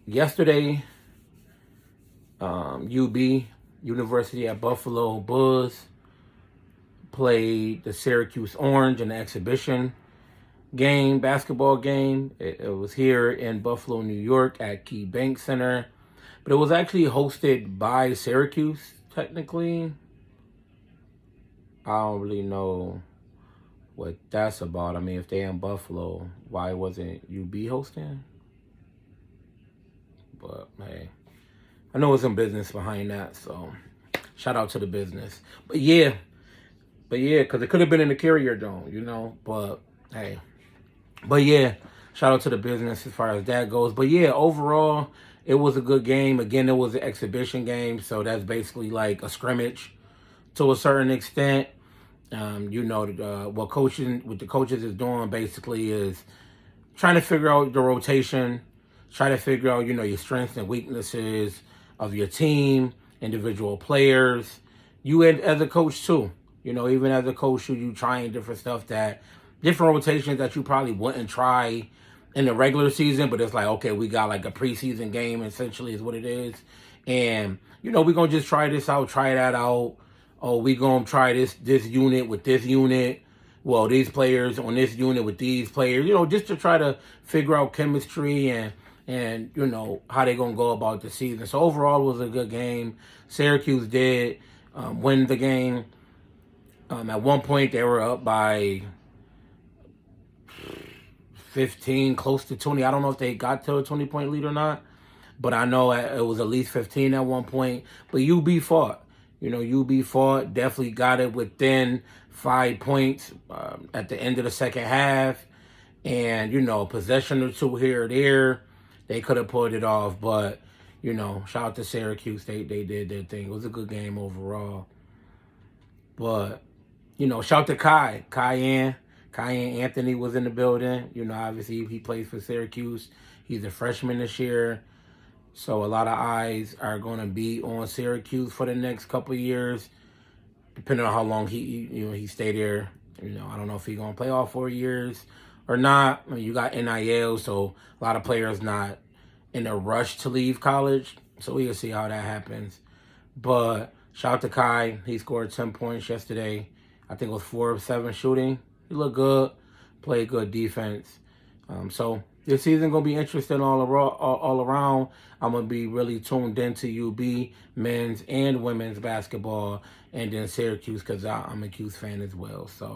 Yesterday, UB, University at Buffalo Bulls, played the Syracuse Orange in the exhibition basketball game. It was here in Buffalo, New York at Key Bank Center. But it was actually hosted by Syracuse, technically. I don't really know what that's about. I mean, if they're in Buffalo, why wasn't UB hosting? But hey, I know it's some business behind that, so shout out to the business. Because it could have been in the Carrier Dome, But hey, shout out to the business as far as that goes. But yeah, overall, it was a good game. Again, it was an exhibition game, so that's basically like a scrimmage to a certain extent. What the coaches is doing basically is trying to figure out the rotation, try to figure out, your strengths and weaknesses of your team, individual players. You as a coach too. Even as a coach, you trying different rotations that you probably wouldn't try in the regular season, but it's like, okay, we got like a preseason game, essentially is what it is. And, we're going to just try this out, try that out. Oh, we're going to try this unit with this unit. Well, these players on this unit with these players, just to try to figure out chemistry and how they're going to go about the season. So overall, it was a good game. Syracuse did win the game. At one point, they were up by 15, close to 20. I don't know if they got to a 20-point lead or not, but I know it was at least 15 at one point. But UB fought. UB fought, definitely got it within 5 points at the end of the second half. And, possession or two here or there, they could have pulled it off. But, shout out to Syracuse. They did their thing. It was a good game overall. But, shout out to Kiyan Anthony was in the building. Obviously he plays for Syracuse. He's a freshman this year. So a lot of eyes are going to be on Syracuse for the next couple of years, depending on how long he stay there. I don't know if he's going to play all 4 years or not. I mean, you got NIL, so a lot of players not in a rush to leave college. So we'll see how that happens. But shout out to Kai. He scored 10 points yesterday. I think it was 4 of 7 shooting. He looked good, played good defense. So this season going to be interesting all around. I'm going to be really tuned into UB, men's and women's basketball, and then Syracuse because I'm a Cuse fan as well. So.